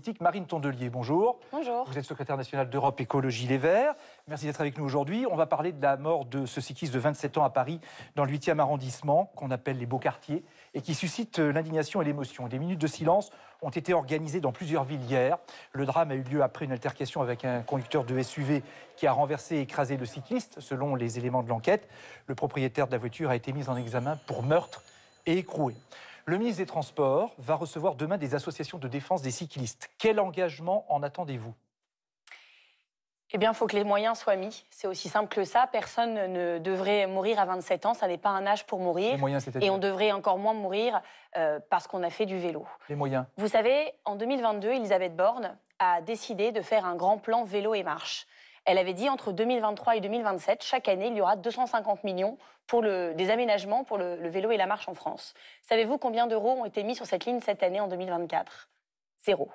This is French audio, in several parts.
politique. Marine Tondelier, bonjour. Bonjour. Vous êtes secrétaire nationale d'Europe Écologie Les Verts. Merci d'être avec nous aujourd'hui. On va parler de la mort de ce cycliste de 27 ans à Paris, dans le 8e arrondissement, qu'on appelle les Beaux Quartiers, et qui suscite l'indignation et l'émotion. Des minutes de silence ont été organisées dans plusieurs villes hier. Le drame a eu lieu après une altercation avec un conducteur de SUV qui a renversé et écrasé le cycliste, selon les éléments de l'enquête. Le propriétaire de la voiture a été mis en examen pour meurtre et écroué. Le ministre des Transports va recevoir demain des associations de défense des cyclistes. Quel engagement en attendez-vous ? Eh bien, il faut que les moyens soient mis. C'est aussi simple que ça. Personne ne devrait mourir à 27 ans. Ça n'est pas un âge pour mourir. Les moyens, c'est-à-dire ? Et on devrait encore moins mourir parce qu'on a fait du vélo. Les moyens ? Vous savez, en 2022, Elisabeth Borne a décidé de faire un grand plan vélo et marche. Elle avait dit entre 2023 et 2027, chaque année, il y aura 250 millions pour des aménagements pour le vélo et la marche en France. Savez-vous combien d'euros ont été mis sur cette ligne cette année en 2024 ? 0.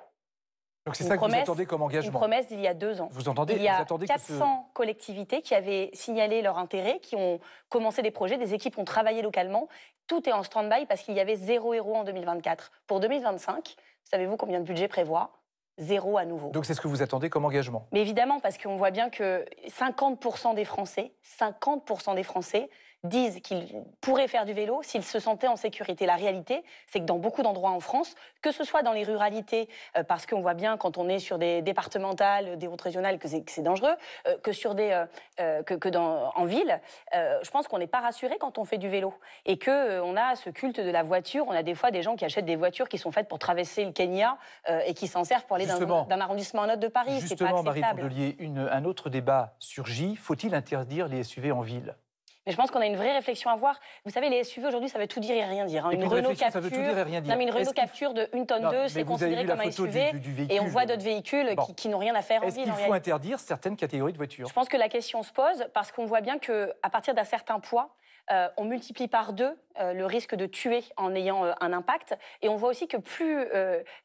Donc c'est ça que vous attendez comme engagement. Une promesse d'il y a 2 ans. Vous entendez ? Il y a vous attendez 400 collectivités qui avaient signalé leur intérêt, qui ont commencé des projets, des équipes ont travaillé localement. Tout est en stand-by parce qu'il y avait 0 € en 2024. Pour 2025, savez-vous combien de budget prévoit ? 0 à nouveau. Donc c'est ce que vous attendez comme engagement ? Mais évidemment, parce qu'on voit bien que 50% des Français disent qu'ils pourraient faire du vélo s'ils se sentaient en sécurité. La réalité, c'est que dans beaucoup d'endroits en France, que ce soit dans les ruralités, parce qu'on voit bien quand on est sur des départementales, des routes régionales, que c'est dangereux, que sur en ville, je pense qu'on n'est pas rassuré quand on fait du vélo. Et qu'on a ce culte de la voiture. On a des fois des gens qui achètent des voitures qui sont faites pour traverser le Kenya et qui s'en servent pour aller d'un arrondissement à un autre de Paris. C'est pas justement, acceptable. Marie Tondelier, un autre débat surgit. Faut-il interdire les SUV en ville ? Mais je pense qu'on a une vraie réflexion à voir. Vous savez, les SUV aujourd'hui, ça veut tout dire et rien dire. Une Renault Capture, ça veut tout dire et rien dire. Non, mais une Renault Capture de 1,2 tonne, c'est considéré comme un SUV. Et on voit d'autres véhicules qui n'ont rien à faire en ville. Est-ce qu'il faut interdire certaines catégories de voitures ? Je pense que la question se pose parce qu'on voit bien qu'à partir d'un certain poids, on multiplie par 2 le risque de tuer en ayant un impact. Et on voit aussi que plus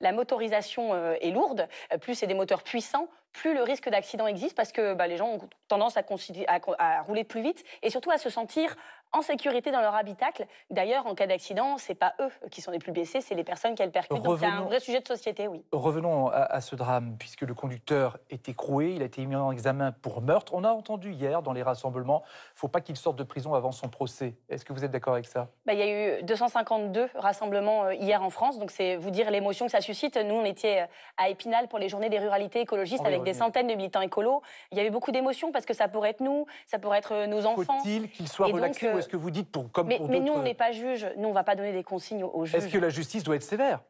la motorisation est lourde, plus c'est des moteurs puissants, plus le risque d'accident existe parce que les gens ont tendance à rouler plus vite et surtout à se sentir en sécurité dans leur habitacle. D'ailleurs, en cas d'accident, ce n'est pas eux qui sont les plus blessés, c'est les personnes qu'elles percutent. Donc c'est un vrai sujet de société, oui. Revenons à ce drame, puisque le conducteur est écroué, il a été mis en examen pour meurtre. On a entendu hier dans les rassemblements, il ne faut pas qu'il sorte de prison avant son procès. Est-ce que vous êtes d'accord avec ça ? Il y a eu 252 rassemblements hier en France, donc c'est vous dire l'émotion que ça suscite. Nous, on était à Épinal pour les journées des ruralités écologistes avec des centaines de militants écolos. Il y avait beaucoup d'émotions parce que ça pourrait être nous, ça pourrait être nos enfants. Faut-il qu'il soit relaxé ou est-ce que vous dites pour d'autres... Mais nous, on n'est pas juge. Nous, on ne va pas donner des consignes aux juges. Est-ce que la justice doit être sévère ?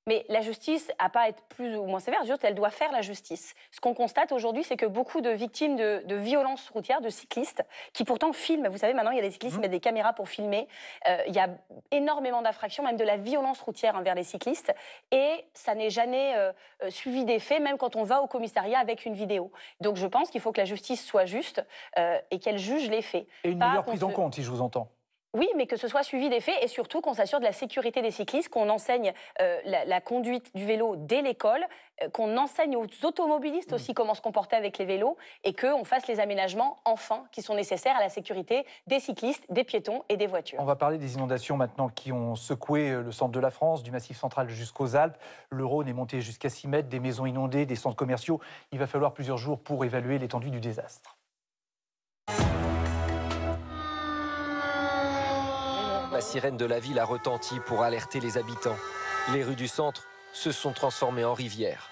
Mais la justice n'a pas à être plus ou moins sévère, juste elle doit faire la justice. Ce qu'on constate aujourd'hui, c'est que beaucoup de victimes de violences routières, de cyclistes, qui pourtant filment, vous savez, maintenant il y a des cyclistes qui mettent des caméras pour filmer, il y a énormément d'infractions, même de la violence routière envers les cyclistes, et ça n'est jamais suivi des faits, même quand on va au commissariat avec une vidéo. Donc je pense qu'il faut que la justice soit juste et qu'elle juge les faits. Et une meilleure prise en compte, si je vous entends. Oui, mais que ce soit suivi des faits et surtout qu'on s'assure de la sécurité des cyclistes, qu'on enseigne la conduite du vélo dès l'école, qu'on enseigne aux automobilistes aussi comment se comporter avec les vélos et qu'on fasse les aménagements, enfin, qui sont nécessaires à la sécurité des cyclistes, des piétons et des voitures. On va parler des inondations maintenant qui ont secoué le centre de la France, du Massif central jusqu'aux Alpes. Le Rhône est monté jusqu'à 6 mètres, des maisons inondées, des centres commerciaux. Il va falloir plusieurs jours pour évaluer l'étendue du désastre. La sirène de la ville a retenti pour alerter les habitants. Les rues du centre se sont transformées en rivières.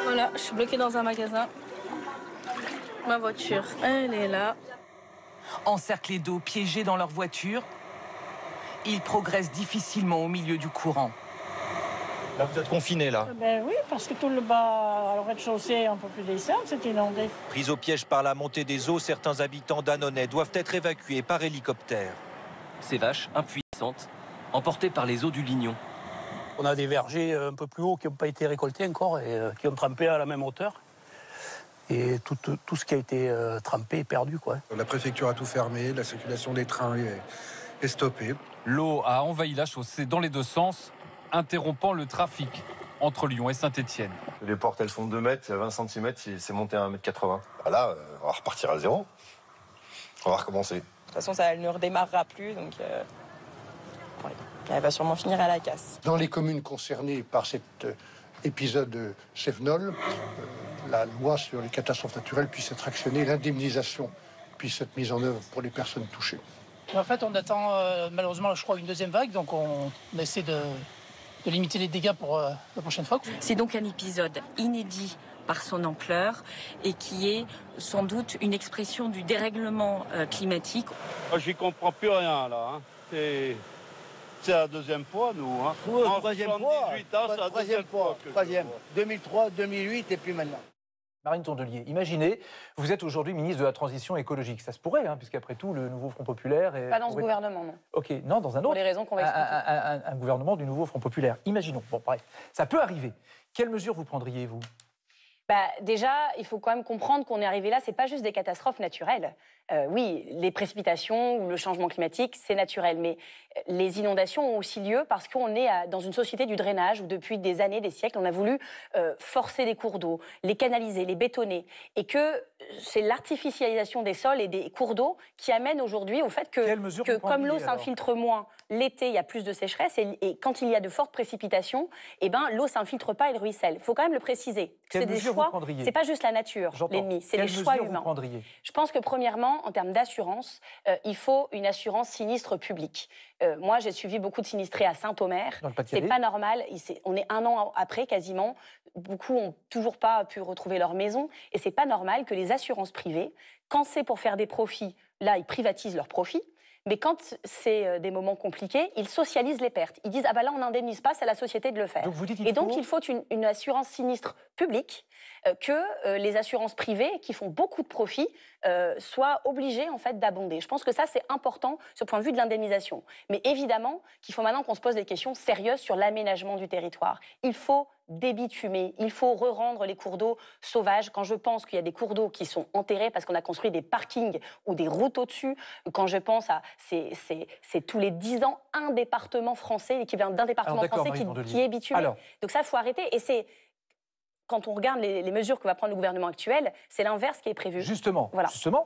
Voilà, je suis bloquée dans un magasin. Ma voiture, elle est là. Encerclés d'eau, piégés dans leur voiture, ils progressent difficilement au milieu du courant. Là, vous êtes confinés, là ? Ben oui, parce que tout le bas, au rez-de-chaussée, un peu plus descendre, c'est inondé. Pris au piège par la montée des eaux, certains habitants d'Annonay doivent être évacués par hélicoptère. Ces vaches, impuissantes, emportées par les eaux du Lignon. On a des vergers un peu plus hauts qui n'ont pas été récoltés encore et qui ont trempé à la même hauteur. Et tout ce qui a été trempé est perdu, quoi. La préfecture a tout fermé, la circulation des trains est stoppée. L'eau a envahi la chaussée dans les 2 sens, interrompant le trafic entre Lyon et Saint-Étienne. Les portes, elles font 2 mètres, il y a 20 cm, c'est monté à 1,80 m. Là, on va repartir à zéro. On va recommencer. De toute façon, ça ne redémarrera plus, donc elle va sûrement finir à la casse. Dans les communes concernées par cette épisode Cévenol, la loi sur les catastrophes naturelles puisse être actionnée, l'indemnisation puisse être mise en œuvre pour les personnes touchées. En fait, on attend malheureusement, je crois, une deuxième vague, donc on essaie de limiter les dégâts pour la prochaine fois. C'est donc un épisode inédit par son ampleur et qui est sans doute une expression du dérèglement climatique. J'y comprends plus rien là. Hein. C'est la deuxième fois, nous. Hein. En troisième fois. C'est la deuxième fois. Troisième. 2003, 2008 et puis maintenant. Marine Tondelier, imaginez, vous êtes aujourd'hui ministre de la Transition écologique. Ça se pourrait, hein, puisqu'après tout, le nouveau Front Populaire... Pas dans ce gouvernement, non. Ok, non, dans un autre. Pour les raisons qu'on va expliquer. Un gouvernement du nouveau Front Populaire. Imaginons. Bon, bref, ça peut arriver. Quelles mesures vous prendriez, vous ? Déjà, il faut quand même comprendre qu'on est arrivé là, c'est pas juste des catastrophes naturelles. Oui, les précipitations ou le changement climatique, c'est naturel, mais les inondations ont aussi lieu parce qu'on est dans une société du drainage où depuis des années, des siècles, on a voulu forcer des cours d'eau, les canaliser, les bétonner, et que c'est l'artificialisation des sols et des cours d'eau qui amène aujourd'hui au fait que comme l'eau s'infiltre moins, l'été, il y a plus de sécheresse, et quand il y a de fortes précipitations, l'eau s'infiltre pas, elle ruisselle. Il faut quand même le préciser. C'est des choix, c'est pas juste la nature, l'ennemi, c'est les choix humains. Je pense que premièrement, en termes d'assurance, il faut une assurance sinistre publique. Moi, j'ai suivi beaucoup de sinistrés à Saint-Omer. C'est pas normal. On est 1 an après, quasiment. Beaucoup n'ont toujours pas pu retrouver leur maison. Et c'est pas normal que les assurances privées, quand c'est pour faire des profits, là, ils privatisent leurs profits. Mais quand c'est des moments compliqués, ils socialisent les pertes. Ils disent « Ah ben là, on n'indemnise pas, c'est à la société de le faire ». Donc, il faut une assurance sinistre publique, que les assurances privées, qui font beaucoup de profits, soient obligées en fait, d'abonder. Je pense que ça, c'est important sur le point de vue de l'indemnisation. Mais évidemment qu'il faut maintenant qu'on se pose des questions sérieuses sur l'aménagement du territoire. Il faut débitumer, il faut re-rendre les cours d'eau sauvages. Quand je pense qu'il y a des cours d'eau qui sont enterrés parce qu'on a construit des parkings ou des routes au-dessus, quand je pense à... C'est tous les 10 ans un département français, l'équivalent d'un département français qui est bitumé. Donc ça, il faut arrêter. Et c'est... Quand on regarde les mesures que va prendre le gouvernement actuel, c'est l'inverse qui est prévu. Justement,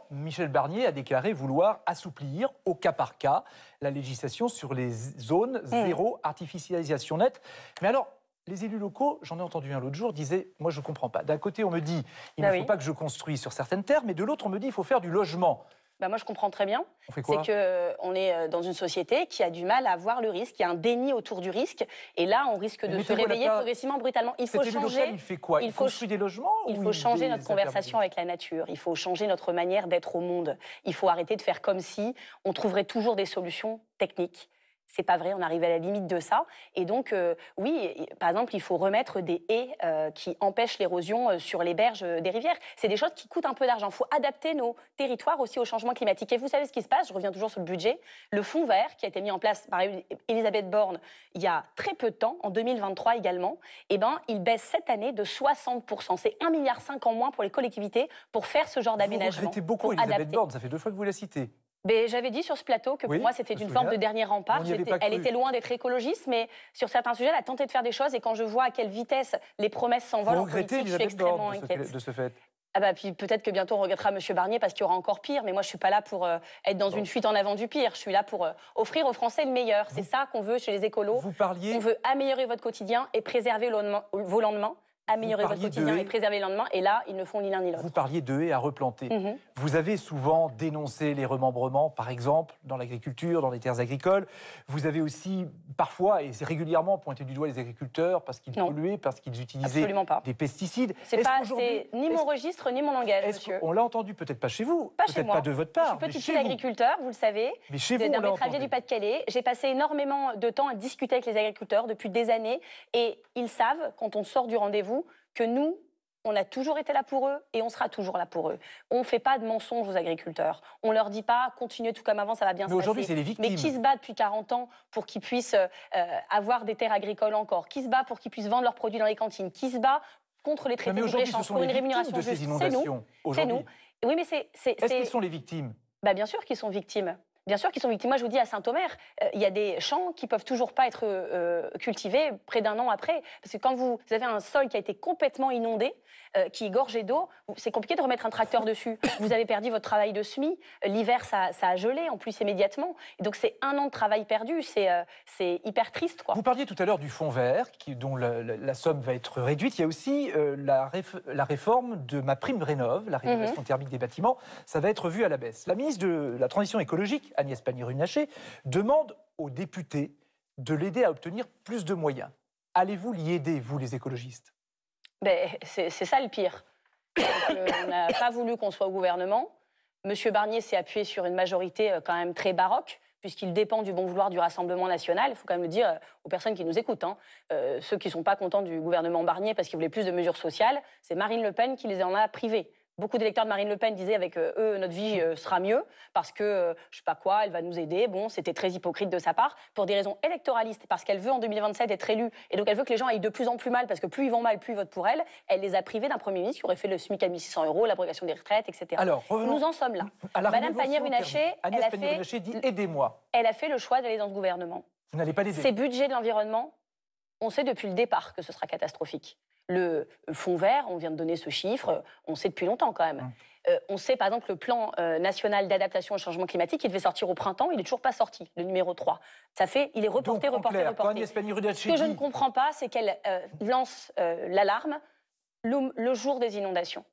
Michel Barnier a déclaré vouloir assouplir au cas par cas la législation sur les zones zéro artificialisation nette. Mais alors, les élus locaux, j'en ai entendu un l'autre jour, disaient « Moi, je ne comprends pas. D'un côté, on me dit « Il ne faut pas que je construise sur certaines terres », mais de l'autre, on me dit « Il faut faire du logement ». Moi, je comprends très bien. On fait quoi ? C'est qu'on est dans une société qui a du mal à voir le risque, il y a un déni autour du risque, et là, on risque de se réveiller progressivement, brutalement. Il faut changer. Il fait quoi ? Il construit des logements ? Il faut changer notre conversation avec la nature. Il faut changer notre manière d'être au monde. Il faut arrêter de faire comme si on trouverait toujours des solutions techniques. C'est pas vrai, on arrive à la limite de ça. Et donc, oui, par exemple, il faut remettre des haies qui empêchent l'érosion sur les berges des rivières. C'est des choses qui coûtent un peu d'argent. Il faut adapter nos territoires aussi au changement climatique. Et vous savez ce qui se passe, je reviens toujours sur le budget, le fonds vert qui a été mis en place par Elisabeth Borne il y a très peu de temps, en 2023 également, il baisse cette année de 60%. C'est 1,5 milliard en moins pour les collectivités pour faire ce genre d'aménagement. Vous regrettez beaucoup Elisabeth Borne, ça fait 2 fois que vous la citez. J'avais dit sur ce plateau que pour moi, c'était une forme de dernier rempart. Elle était loin d'être écologiste, mais sur certains sujets, elle a tenté de faire des choses. Et quand je vois à quelle vitesse les promesses s'envolent en politique, je suis extrêmement inquiète. De ce fait. Puis peut-être que bientôt on regrettera M. Barnier parce qu'il y aura encore pire. Mais moi, je ne suis pas là pour être dans une fuite en avant du pire. Je suis là pour offrir aux Français le meilleur. C'est ça qu'on veut chez les écolos. On veut améliorer votre quotidien et préserver vos lendemains. Améliorer votre quotidien et préserver le lendemain. Et là, ils ne font ni l'un ni l'autre. Vous parliez de haies à replanter. Vous avez souvent dénoncé les remembrements, par exemple, dans l'agriculture, dans les terres agricoles. Vous avez aussi, parfois, et c'est régulièrement, pointé du doigt les agriculteurs parce qu'ils polluaient, parce qu'ils utilisaient des pesticides. C'est ni mon registre, ni mon langage, monsieur. On l'a entendu, peut-être pas chez vous, peut-être pas de votre part. Je suis petite fille d'agriculteur, vous le savez. Mais chez vous, on l'a entendu. Du Pas-de-Calais. J'ai passé énormément de temps à discuter avec les agriculteurs depuis des années. Et ils savent, quand on sort du rendez-vous, que nous, on a toujours été là pour eux et on sera toujours là pour eux. On ne fait pas de mensonges aux agriculteurs. On ne leur dit pas « continuez tout comme avant, ça va bien se passer ». Mais aujourd'hui, c'est les victimes. Mais qui se bat depuis 40 ans pour qu'ils puissent avoir des terres agricoles encore? Qui se bat pour qu'ils puissent vendre leurs produits dans les cantines? Qui se bat contre les traités de libre-échange pour une rémunération juste? C'est nous. Oui, mais Est-ce qu'ils sont les victimes? Bien sûr qu'ils sont victimes. Bien sûr qu'ils sont victimes. Moi, je vous dis, à Saint-Omer, il y a des champs qui ne peuvent toujours pas être cultivés près d'un an après. Parce que quand vous avez un sol qui a été complètement inondé, qui est gorgé d'eau, c'est compliqué de remettre un tracteur dessus. Vous avez perdu votre travail de semis. L'hiver, ça a gelé, en plus, immédiatement. Et donc, c'est un an de travail perdu. C'est hyper triste, quoi. Vous parliez tout à l'heure du fonds vert, dont la somme va être réduite. Il y a aussi la réforme de MaPrimeRénov', la rénovation thermique des bâtiments. Ça va être vu à la baisse. La ministre de la Transition écologique, Agnès Pannier-Runacher, demande aux députés de l'aider à obtenir plus de moyens. Allez-vous l'y aider, vous, les écologistes? C'est ça le pire. On n'a pas voulu qu'on soit au gouvernement. Monsieur Barnier s'est appuyé sur une majorité quand même très baroque, puisqu'il dépend du bon vouloir du Rassemblement national. Il faut quand même le dire aux personnes qui nous écoutent. Ceux qui ne sont pas contents du gouvernement Barnier parce qu'ils voulaient plus de mesures sociales, c'est Marine Le Pen qui les en a privés. Beaucoup d'électeurs de Marine Le Pen disaient avec eux, notre vie sera mieux parce que, je sais pas quoi, elle va nous aider. Bon, c'était très hypocrite de sa part pour des raisons électoralistes, parce qu'elle veut en 2027 être élue et donc elle veut que les gens aillent de plus en plus mal parce que plus ils vont mal, plus ils votent pour elle. Elle les a privés d'un Premier ministre qui aurait fait le SMIC à 1 600 €, l'abrogation des retraites, etc. Alors, nous en sommes là. Madame Pannier-Runacher, Agnès Pannier-Runacher dit aidez-moi. Elle a fait le choix d'aller dans ce gouvernement. Vous n'allez pas l'aider. Ces budgets de l'environnement, on sait depuis le départ que ce sera catastrophique. Le fonds vert, on vient de donner ce chiffre, on sait depuis longtemps quand même. On sait par exemple le plan national d'adaptation au changement climatique, il devait sortir au printemps, il n'est toujours pas sorti, le numéro 3. Ça fait, il est reporté, donc, reporté. Ce que je ne comprends pas, c'est qu'elle lance l'alarme le jour des inondations.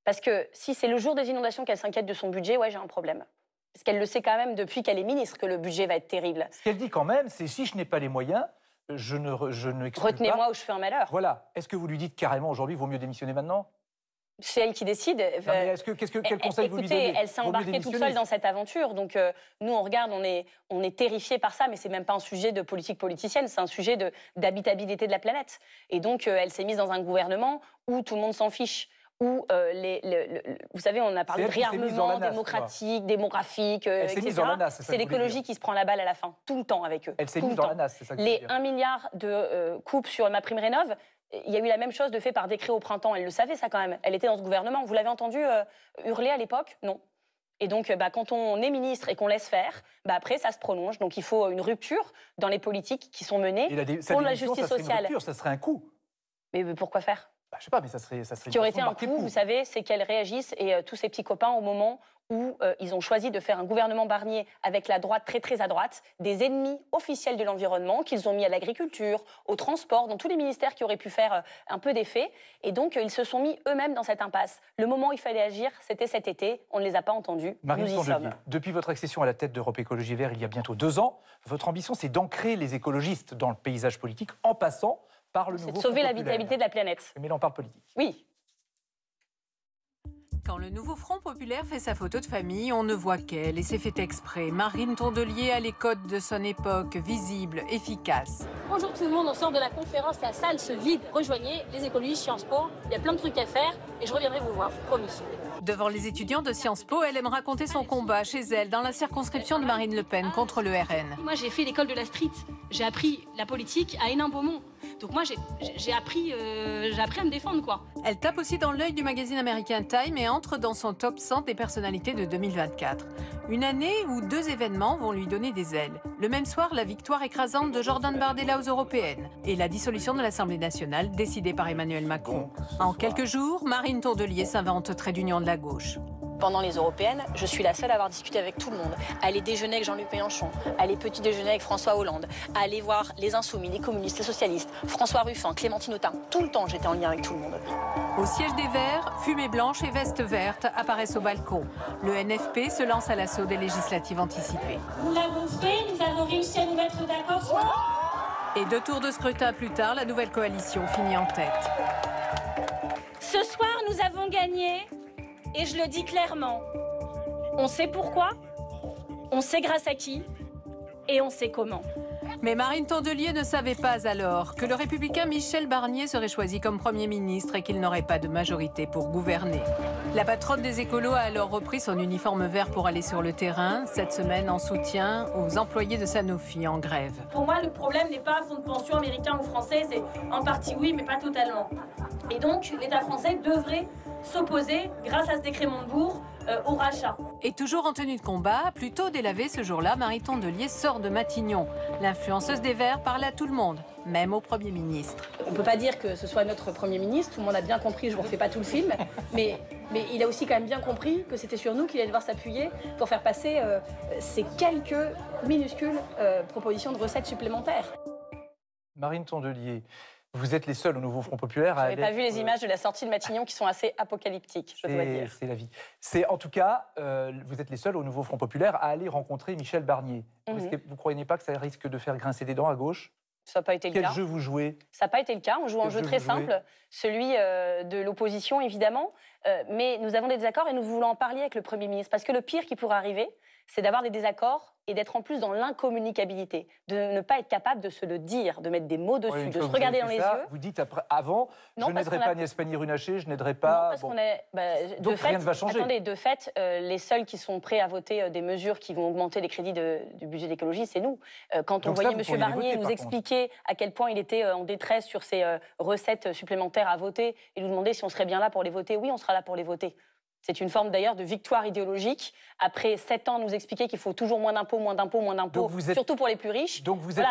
Parce que si c'est le jour des inondations qu'elle s'inquiète de son budget, ouais, j'ai un problème. Parce qu'elle le sait quand même depuis qu'elle est ministre que le budget va être terrible. Ce qu'elle dit quand même, c'est si je n'ai pas les moyens, je ne exclue pas. Retenez-moi ou je fais un malheur. Voilà. Est-ce que vous lui dites carrément aujourd'hui, vaut mieux démissionner maintenant? C'est elle qui décide. Quel conseil vous lui donnez? Elle s'est embarquée toute seule dans cette aventure. Donc nous, on regarde, on est terrifiés par ça, mais c'est même pas un sujet de politique politicienne, c'est un sujet d'habitabilité de la planète. Et donc, elle s'est mise dans un gouvernement où tout le monde s'en fiche. Où vous savez, on a parlé de réarmement démocratique, démographique, etc. C'est l'écologie qui se prend la balle à la fin, tout le temps avec eux. Elle s'est mise dans la nasse, c'est ça que Les 1 milliard de coupes sur MaPrimeRénov', il y a eu la même chose de fait par décret au printemps. Elle le savait, ça, quand même. Elle était dans ce gouvernement. Vous l'avez entendu hurler à l'époque? Non. Et donc, quand on est ministre et qu'on laisse faire, après, ça se prolonge. Donc, il faut une rupture dans les politiques qui sont menées pour la justice sociale. Ça serait un coup. Mais pourquoi faire? Je sais pas, mais ça serait Ce qui aurait été un coup, vous savez, c'est qu'elle réagisse et tous ses petits copains au moment où ils ont choisi de faire un gouvernement Barnier avec la droite très très à droite, des ennemis officiels de l'environnement qu'ils ont mis à l'agriculture, au transport, dans tous les ministères qui auraient pu faire un peu d'effet. Et donc, ils se sont mis eux-mêmes dans cette impasse. Le moment où il fallait agir, c'était cet été. On ne les a pas entendus. Marine Nous y sommes. Depuis votre accession à la tête d'Europe Écologie Verts il y a bientôt 2 ans, votre ambition, c'est d'ancrer les écologistes dans le paysage politique en passant par le nouveau Front populaire. C'est de sauver l'habitabilité de la planète. Mais là, on parle politique. Oui. Quand le nouveau Front populaire fait sa photo de famille, on ne voit qu'elle, et c'est fait exprès. Marine Tondelier a les codes de son époque, visible, efficace. Bonjour tout le monde, on sort de la conférence, la salle se vide. Rejoignez les écologistes Sciences Po, il y a plein de trucs à faire et je reviendrai vous voir, promis. Devant les étudiants de Sciences Po, elle aime raconter son combat chez elle, dans la circonscription de Marine Le Pen contre le RN. Moi j'ai fait l'école de la street, j'ai appris la politique à Hénin-Beaumont. Donc moi j'ai appris à me défendre, quoi. Elle tape aussi dans l'œil du magazine américain Time et entre dans son top 100 des personnalités de 2024. Une année où 2 événements vont lui donner des ailes. Le même soir, la victoire écrasante de Jordan Bardella aux européennes et la dissolution de l'Assemblée nationale décidée par Emmanuel Macron. En quelques jours, Marine Tondelier s'invente trait d'union de la gauche. Pendant les européennes, je suis la seule à avoir discuté avec tout le monde, à aller déjeuner avec Jean-Luc Mélenchon, à aller petit déjeuner avec François Hollande, à aller voir les Insoumis, les communistes, les socialistes, François Ruffin, Clémentine Autain. Tout le temps, j'étais en lien avec tout le monde. Au siège des Verts, fumée blanche et veste verte apparaissent au balcon. Le NFP se lance à l'assaut des législatives anticipées. Nous l'avons fait, nous avons réussi à nous mettre d'accord sur... Et 2 tours de scrutin plus tard, la nouvelle coalition finit en tête. Ce soir, nous avons gagné. Et je le dis clairement, on sait pourquoi, on sait grâce à qui, et on sait comment. Mais Marine Tondelier ne savait pas alors que le républicain Michel Barnier serait choisi comme Premier ministre et qu'il n'aurait pas de majorité pour gouverner. La patronne des écolos a alors repris son uniforme vert pour aller sur le terrain, cette semaine en soutien aux employés de Sanofi en grève. Pour moi, le problème n'est pas un fonds de pension américain ou français, c'est en partie oui, mais pas totalement. Et donc, l'État français devrait s'opposer, grâce à ce décret Montebourg, au rachat. Et toujours en tenue de combat, plutôt délavée ce jour-là, Marie Tondelier sort de Matignon. L'influenceuse des Verts parle à tout le monde, même au Premier ministre. On ne peut pas dire que ce soit notre Premier ministre, tout le monde a bien compris, je ne vous refais pas tout le film, mais il a aussi quand même bien compris que c'était sur nous qu'il allait devoir s'appuyer pour faire passer ces quelques minuscules propositions de recettes supplémentaires. Marine Tondelier, vous êtes les seuls au Nouveau Front Populaire à aller... Je n'avais pas vu les images de la sortie de Matignon qui sont assez apocalyptiques, je dois dire. C'est la vie. C'est en tout cas, vous êtes les seuls au Nouveau Front Populaire à aller rencontrer Michel Barnier. Est-ce que vous ne croyez pas que ça risque de faire grincer des dents à gauche? Ça n'a pas été le cas. Quel jeu vous jouez? Ça n'a pas été le cas. On joue un jeu très simple, celui de l'opposition, évidemment. Mais nous avons des désaccords et nous voulons en parler avec le Premier ministre. Parce que le pire qui pourrait arriver, c'est d'avoir des désaccords et d'être en plus dans l'incommunicabilité, de ne pas être capable de se le dire, de mettre des mots dessus, de se regarder dans les yeux. Vous dites après, avant, je n'aiderai pas Agnès Pannier-Runacher, je n'aiderai pas... Non, parce qu'on est... Donc rien ne va changer. Attendez, de fait, les seuls qui sont prêts à voter des mesures qui vont augmenter les crédits du budget d'écologie, c'est nous. Quand on voyait M. Barnier nous expliquer à quel point il était en détresse sur ces recettes supplémentaires à voter et nous demander si on serait bien là pour les voter, oui, on sera là pour les voter. C'est une forme d'ailleurs de victoire idéologique. Après 7 ans, nous expliquer qu'il faut toujours moins d'impôts, moins d'impôts, moins d'impôts, surtout pour les plus riches. Donc vous êtes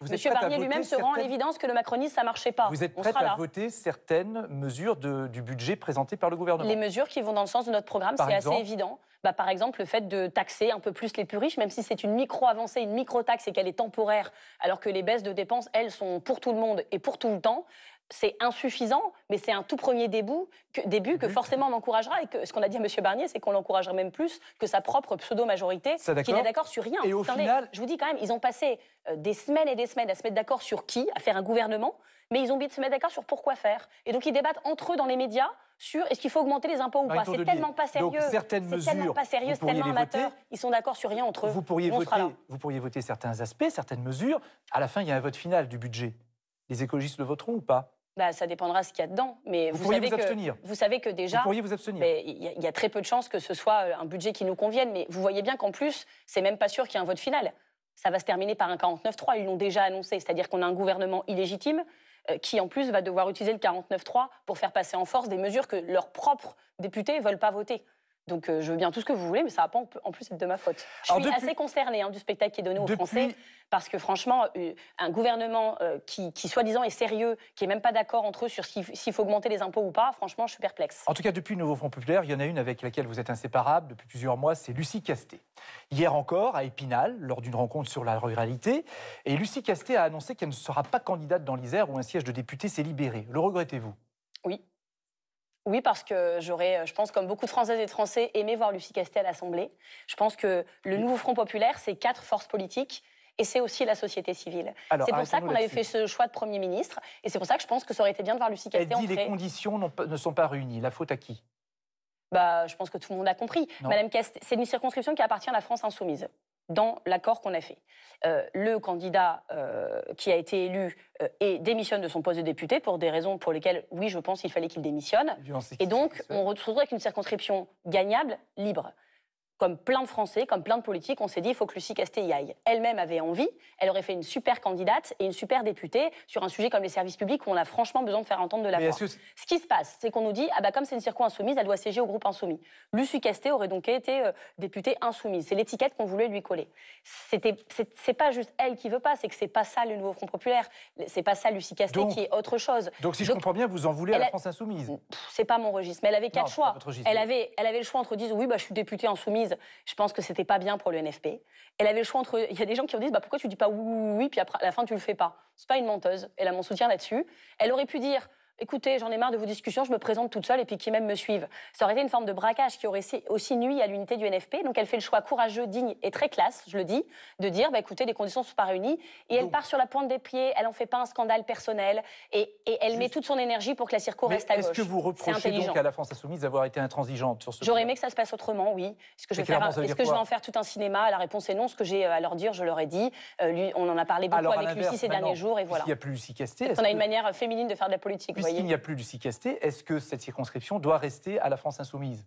Monsieur Barnier lui-même se rend à l'évidence que le macronisme, ça ne marchait pas. Vous êtes prête à voter certaines mesures du budget présenté par le gouvernement? Les mesures qui vont dans le sens de notre programme, c'est assez évident. Par exemple, le fait de taxer un peu plus les plus riches, même si c'est une micro-avancée, une micro-taxe et qu'elle est temporaire, alors que les baisses de dépenses, elles, sont pour tout le monde et pour tout le temps. C'est insuffisant, mais c'est un tout premier début que forcément on encouragera. Et que ce qu'on a dit à M. Barnier, c'est qu'on l'encouragerait même plus que sa propre pseudo-majorité, qui n'est d'accord sur rien. Et au final... Je vous dis quand même, ils ont passé des semaines et des semaines à se mettre d'accord sur qui, à faire un gouvernement, mais ils ont oublié de se mettre d'accord sur pourquoi faire. Et donc ils débattent entre eux dans les médias sur est-ce qu'il faut augmenter les impôts ou pas. C'est tellement pas sérieux. Donc certaines mesures, tellement pas sérieux, c'est tellement amateur. Ils sont d'accord sur rien entre eux. Vous pourriez voter certains aspects, certaines mesures. À la fin, il y a un vote final du budget. Les écologistes le voteront ou pas? Ça dépendra de ce qu'il y a dedans. Mais vous savez que déjà, vous pourriez vous abstenir. Il y a très peu de chances que ce soit un budget qui nous convienne. Mais vous voyez bien qu'en plus, c'est même pas sûr qu'il y ait un vote final. Ça va se terminer par un 49-3. Ils l'ont déjà annoncé. C'est-à-dire qu'on a un gouvernement illégitime qui, en plus, va devoir utiliser le 49-3 pour faire passer en force des mesures que leurs propres députés ne veulent pas voter. Donc je veux bien tout ce que vous voulez, mais ça ne va pas en plus être de ma faute. Je suis assez concernée du spectacle qui est donné aux Français, parce que franchement, un gouvernement qui soi-disant est sérieux, qui n'est même pas d'accord entre eux sur s'il faut augmenter les impôts ou pas, franchement, je suis perplexe. En tout cas, depuis le Nouveau Front Populaire, il y en a une avec laquelle vous êtes inséparables depuis plusieurs mois, c'est Lucie Casté. Hier encore, à Épinal, lors d'une rencontre sur la ruralité, et Lucie Casté a annoncé qu'elle ne sera pas candidate dans l'Isère où un siège de député s'est libéré. Le regrettez-vous? Oui. Oui, parce que j'aurais, je pense, comme beaucoup de Françaises et de Français, aimé voir Lucie Casté à l'Assemblée. Je pense que le Nouveau Front Populaire, c'est 4 forces politiques et c'est aussi la société civile. C'est pour ça qu'on avait fait ce choix de Premier ministre et c'est pour ça que je pense que ça aurait été bien de voir Lucie Casté entrer. Elle dit les conditions ne sont pas réunies. La faute à qui? Je pense que tout le monde a compris. Madame Casté, c'est une circonscription qui appartient à la France insoumise, dans l'accord qu'on a fait. Le candidat qui a été élu démissionne de son poste de député pour des raisons pour lesquelles, oui, je pense qu'il fallait qu'il démissionne. Et donc, on retrouve avec une circonscription gagnable, libre. Comme plein de Français, comme plein de politiques, on s'est dit il faut que Lucie Casté y aille. Elle-même avait envie, elle aurait fait une super candidate et une super députée sur un sujet comme les services publics où on a franchement besoin de faire entendre de la voix. Ce qui se passe, c'est qu'on nous dit comme c'est une circo insoumise, elle doit siéger au groupe insoumis. Lucie Casté aurait donc été députée insoumise. C'est l'étiquette qu'on voulait lui coller. C'est pas juste elle qui veut pas, c'est que c'est pas ça le Nouveau Front Populaire. C'est pas ça Lucie Casté qui est autre chose. Donc si je comprends bien, vous en voulez à la France insoumise? C'est pas mon registre, mais elle avait 4 choix. Elle avait le choix entre dire oui, je suis députée insoumise. Je pense que c'était pas bien pour le NFP. Elle avait le choix entre... Il y a des gens qui me disent pourquoi tu dis pas oui, puis après, à la fin tu le fais pas. C'est pas une menteuse. Elle a mon soutien là-dessus. Elle aurait pu dire écoutez, j'en ai marre de vos discussions, je me présente toute seule et puis qui même me suivent. Ça aurait été une forme de braquage qui aurait aussi nui à l'unité du NFP. Donc elle fait le choix courageux, digne et très classe, je le dis, de dire écoutez, les conditions ne sont pas réunies. Et elle part sur la pointe des pieds, elle n'en fait pas un scandale personnel et elle met toute son énergie pour que la circo reste à gauche. Est-ce que vous reprochez donc à la France insoumise d'avoir été intransigeante sur ce J'aurais aimé que ça se passe autrement, oui. Est-ce que je vais en faire tout un cinéma? La réponse est non. Ce que j'ai à leur dire, je leur ai dit. On en a parlé beaucoup avec Lucie ces derniers jours et voilà. Il n'y a plus Lucie Casté. On a une manière féminine de faire de la politique. Puisqu'il n'y a plus Lucie Casté, est-ce que cette circonscription doit rester à la France insoumise?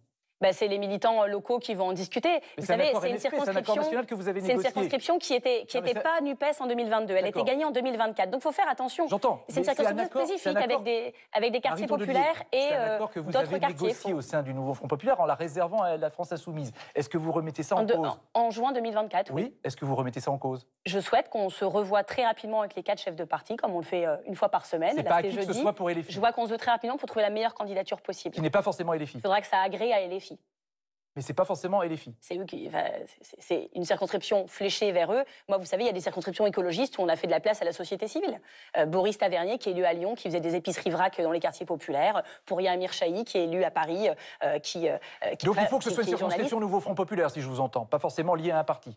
C'est les militants locaux qui vont en discuter. Vous savez, c'est une circonscription qui n'était pas NUPES en 2022. Elle a été gagnée en 2024. Donc il faut faire attention. J'entends. C'est une circonscription spécifique avec des quartiers populaires et que vous d'autres avez quartiers. négocié au sein du Nouveau Front Populaire en la réservant à la France Insoumise. Est-ce que vous remettez ça en cause? En juin 2024, oui. Est-ce que vous remettez ça en cause? Je souhaite qu'on se revoie très rapidement avec les 4 chefs de parti, comme on le fait une fois par semaine. C'est pas acquis que ce soit pour LFI. Je vois qu'on se veut très rapidement pour trouver la meilleure candidature possible. Qui n'est pas forcément LFI. Il faudra que ça agrée à LFI. Mais c'est pas forcément LFI. C'est une circonscription fléchée vers eux. Moi, vous savez, il y a des circonscriptions écologistes où on a fait de la place à la société civile. Boris Tavernier, qui est élu à Lyon, qui faisait des épiceries vrac dans les quartiers populaires. Pouria Amir Chahi, qui est élu à Paris, Donc il faut que ce soit une circonscription Nouveau Front Populaire, si je vous entends, pas forcément liée à un parti.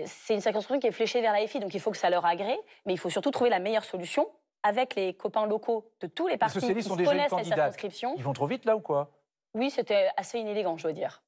C'est une circonscription qui est fléchée vers la LFI, donc il faut que ça leur agrée, mais il faut surtout trouver la meilleure solution avec les copains locaux de tous les partis qui connaissent la circonscription. Ils vont trop vite là ou quoi? Oui, c'était assez inélégant, je veux dire.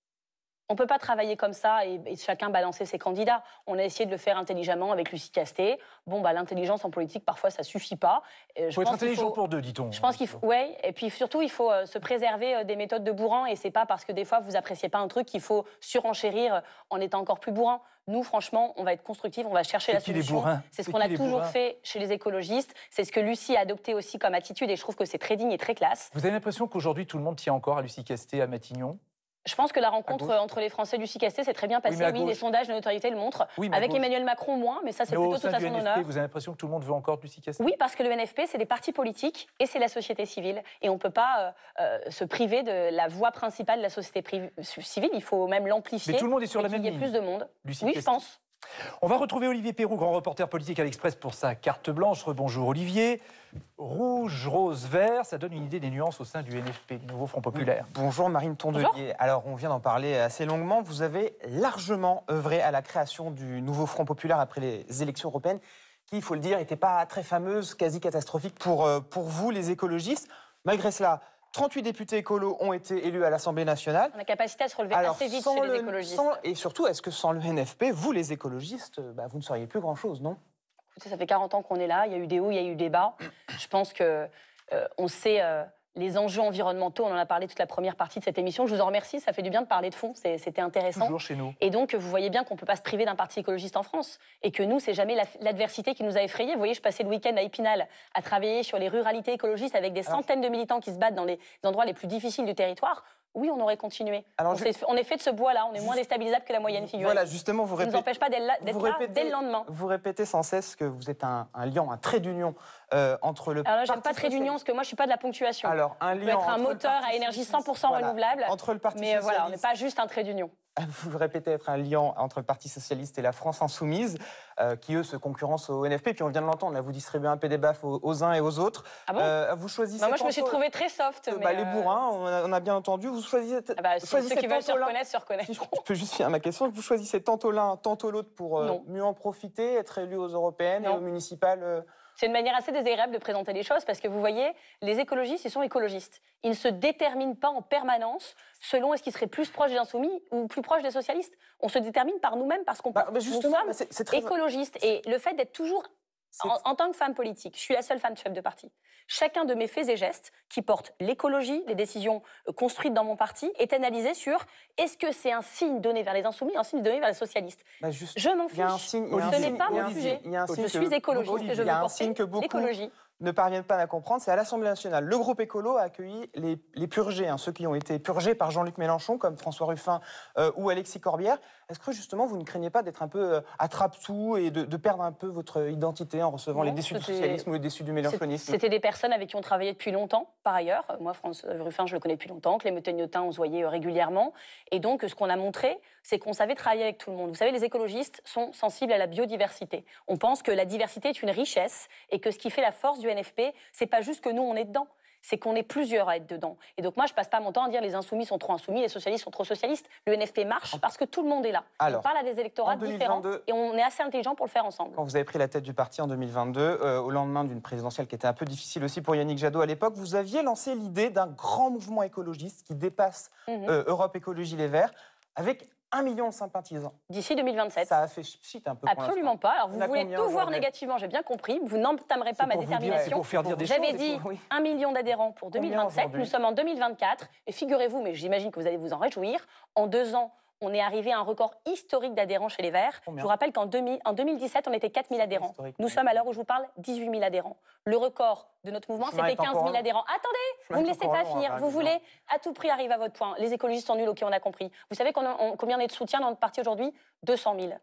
On ne peut pas travailler comme ça et chacun balancer ses candidats. On a essayé de le faire intelligemment avec Lucie Castet. L'intelligence en politique, parfois, ça ne suffit pas. Il faut être intelligent pour deux, dit-on. Je pense qu'il faut, oui. Et puis surtout, il faut se préserver des méthodes de bourrin. Et ce n'est pas parce que des fois, vous n'appréciez pas un truc qu'il faut surenchérir en étant encore plus bourrin. Nous, franchement, on va être constructifs, on va chercher la solution. C'est ce qu'on a toujours fait chez les écologistes. C'est ce que Lucie a adopté aussi comme attitude. Et je trouve que c'est très digne et très classe. Vous avez l'impression qu'aujourd'hui, tout le monde tient encore à Lucie Castet, à Matignon? Je pense que la rencontre entre les Français et Lucie Castet s'est très bien passée. Oui, les sondages de notoriété le montrent. Avec Emmanuel Macron, moins, mais ça, c'est plutôt tout à son honneur. Vous avez l'impression que tout le monde veut encore Lucie Castet? Oui, parce que le NFP, c'est des partis politiques et c'est la société civile. Et on ne peut pas se priver de la voix principale de la société civile. Il faut même l'amplifier. Mais tout le monde est sur la même ligne. Il y ait plus de monde. Lucie oui, Castet. je pense. On va retrouver Olivier Perroux, grand reporter politique à l'Express, pour sa carte blanche. Rebonjour Olivier. Rouge, rose, vert, ça donne une idée des nuances au sein du NFP, du Nouveau Front Populaire. Oui. Bonjour Marine Tondelier. Alors on vient d'en parler assez longuement. Vous avez largement œuvré à la création du Nouveau Front Populaire après les élections européennes, qui, il faut le dire, n'étaient pas très fameuses, quasi catastrophiques pour vous, les écologistes. Malgré cela, 38 députés écolos ont été élus à l'Assemblée nationale. On a capacité à se relever assez vite chez les écologistes. Et surtout, est-ce que sans le NFP, vous, les écologistes, vous ne seriez plus grand-chose, non? Écoutez, ça fait 40 ans qu'on est là, il y a eu des hauts, il y a eu des bas. Je pense qu'on sait les enjeux environnementaux, on en a parlé toute la première partie de cette émission. Je vous en remercie, ça fait du bien de parler de fond, c'était intéressant. Toujours chez nous. Et donc, vous voyez bien qu'on ne peut pas se priver d'un parti écologiste en France. Et que nous, c'est jamais l'adversité qui nous a effrayés. Vous voyez, je passais le week-end à Épinal à travailler sur les ruralités écologistes avec des centaines de militants qui se battent dans les endroits les plus difficiles du territoire. Oui, on aurait continué. Alors, on est fait de ce bois-là, on est moins déstabilisable que la moyenne figurée. Voilà, justement, ça ne nous empêche pas d'être là dès le lendemain. Vous répétez sans cesse que vous êtes un lion, un trait d'union entre le... Alors là, j'aime pas trait d'union, parce que moi, je ne suis pas de la ponctuation. Alors, un lien peut être un moteur à énergie 100% renouvelable, entre le Parti mais socialiste... voilà, on n'est pas juste un trait d'union. Vous répétez être un lien entre le Parti socialiste et la France insoumise, qui, eux, se concurrencent au NFP. Puis on vient de l'entendre, là, vous distribuez un peu des baffes aux uns et aux autres. Ah bon vous choisissez moi, je me suis trouvée très soft. Les bourrins, on a bien entendu. Vous choisissez... ceux qui veulent se reconnaître, se reconnaissent. Si je peux juste finir ma question. Vous choisissez tantôt l'un, tantôt l'autre pour mieux en profiter, être élu aux européennes et aux municipales C'est une manière assez désagréable de présenter les choses parce que vous voyez, les écologistes, ils sont écologistes. Ils ne se déterminent pas en permanence selon est-ce qu'ils seraient plus proches des insoumis ou plus proches des socialistes. On se détermine par nous-mêmes parce qu'on sommes écologistes. Et le fait d'être toujours, en tant que femme politique, je suis la seule femme chef de parti. Chacun de mes faits et gestes qui portent l'écologie, les décisions construites dans mon parti, est analysé sur est-ce que c'est un signe donné vers les insoumis, un signe donné vers les socialistes. Je m'en fiche. Ce n'est pas mon sujet. Je suis écologiste et je veux porter l'écologie. Ne parviennent pas à comprendre, c'est à l'Assemblée nationale. Le groupe écolo a accueilli les purgés, ceux qui ont été purgés par Jean-Luc Mélenchon, comme François Ruffin ou Alexis Corbière. Est-ce que justement vous ne craignez pas d'être un peu attrape-tout et de perdre un peu votre identité en recevant les déçus du socialisme ou les déçus du mélenchonisme? C'était des personnes avec qui on travaillait depuis longtemps, par ailleurs. Moi, François Ruffin, je le connais depuis longtemps. Clément Tegnotin, on se voyait régulièrement. Et donc, ce qu'on a montré, c'est qu'on savait travailler avec tout le monde. Vous savez, les écologistes sont sensibles à la biodiversité. On pense que la diversité est une richesse et que ce qui fait la force du NFP, c'est pas juste que nous, on est dedans. C'est qu'on est plusieurs à être dedans. Et donc moi, je passe pas mon temps à dire les insoumis sont trop insoumis, les socialistes sont trop socialistes. Le NFP marche parce que tout le monde est là. On parle à des électorats différents et on est assez intelligents pour le faire ensemble. Quand vous avez pris la tête du parti en 2022, au lendemain d'une présidentielle qui était un peu difficile aussi pour Yannick Jadot à l'époque, vous aviez lancé l'idée d'un grand mouvement écologiste qui dépasse Europe Écologie Les Verts, avec 1 million de sympathisants. D'ici 2027. Ça a fait pchit un peu. Absolument pas. Alors vous voulez tout voir négativement, j'ai bien compris. Vous n'entamerez pas ma détermination. J'avais dit 1 million d'adhérents pour 2027. Nous sommes en 2024. Et figurez-vous, mais j'imagine que vous allez vous en réjouir, en 2 ans, on est arrivé à un record historique d'adhérents chez les Verts. Je vous rappelle qu'en 2017, on était 4 000 adhérents. Nous sommes, à l'heure où je vous parle, 18 000 adhérents. Le record de notre mouvement, c'était 15 000 adhérents. Attendez, vous ne me laissez pas finir. Vous voulez à tout prix arriver à votre point. Les écologistes sont nuls, ok, on a compris. Vous savez combien on est de soutien dans notre parti aujourd'hui? 200 000.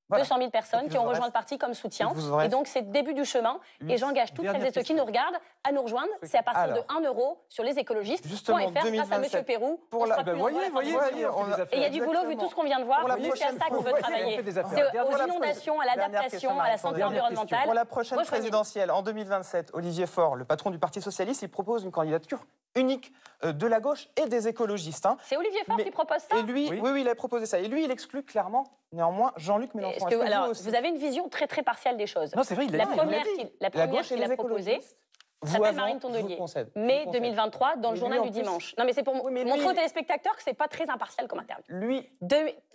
Voilà. 200 000 personnes qui ont rejoint le parti comme soutien. Et donc, c'est le début du chemin. Et j'engage toutes celles et ceux qui nous regardent à nous rejoindre. C'est à partir de 1 € sur les écologistes.fr grâce à M. Pérou. Et il y a du boulot vu tout ce qu'on vient de voir. C'est à ça qu'on veut travailler. C'est aux inondations, à l'adaptation, à la santé environnementale. Pour la prochaine présidentielle, en 2027, Olivier Faure, le patron du Parti socialiste, il propose une candidature unique de la gauche et des écologistes. C'est Olivier Faure qui propose ça? Et lui, oui, il a proposé ça. Et lui, il exclut clairement, néanmoins, Jean-Luc Mélenchon. Alors, vous avez une vision très très partielle des choses. Non, c'est vrai, la première qu'il a proposée s'appelle Marine Tondelier. Mai 2023, dans le journal du dimanche. Non, mais c'est pour montrer aux téléspectateurs que c'est pas très impartial comme interview.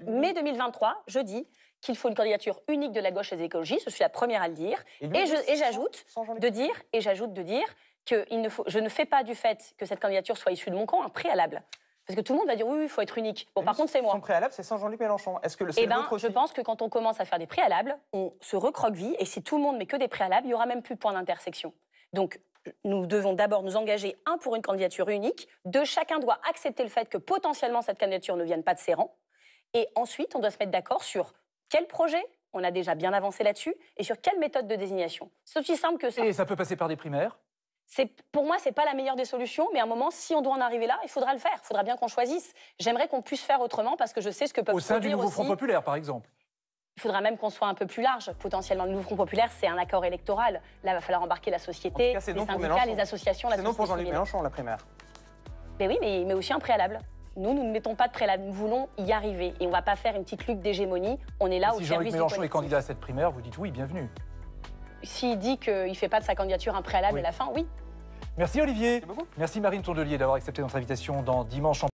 Mai 2023, je dis qu'il faut une candidature unique de la gauche et des écologistes. Je suis la première à le dire. Et j'ajoute de dire que je ne fais pas du fait que cette candidature soit issue de mon camp un préalable. Parce que tout le monde va dire oui, il faut être unique. Bon, par contre, c'est moi. Son préalable, c'est sans Jean-Luc Mélenchon. Est-ce que le je pense que quand on commence à faire des préalables, on se recroqueville. Et si tout le monde met que des préalables, il n'y aura même plus de point d'intersection. Donc, nous devons d'abord nous engager, 1, pour une candidature unique. 2, chacun doit accepter le fait que potentiellement cette candidature ne vienne pas de ses rangs. Et ensuite, on doit se mettre d'accord sur quel projet. On a déjà bien avancé là-dessus. Et sur quelle méthode de désignation. C'est aussi simple que ça. Et ça peut passer par des primaires? Pour moi, ce n'est pas la meilleure des solutions, mais à un moment, si on doit en arriver là, il faudra le faire. Il faudra bien qu'on choisisse. J'aimerais qu'on puisse faire autrement parce que je sais ce que peuvent produire aussi. Au sein du nouveau Front populaire, par exemple. Il faudra même qu'on soit un peu plus large. Potentiellement, le nouveau Front populaire, c'est un accord électoral. Là, il va falloir embarquer la société, les syndicats, les associations, la société civile. C'est non pour Jean-Luc Mélenchon, la primaire. Mais oui, mais aussi un préalable. Nous ne mettons pas de préalable. Nous voulons y arriver. Et on ne va pas faire une petite lutte d'hégémonie. On est là au service du collectif. Si Jean-Luc Mélenchon est candidat à cette primaire, vous dites oui, bienvenue. S'il dit qu'il ne fait pas de sa candidature un préalable à la fin, oui. Merci Olivier. Merci Marine Tondelier d'avoir accepté notre invitation dans Dimanche en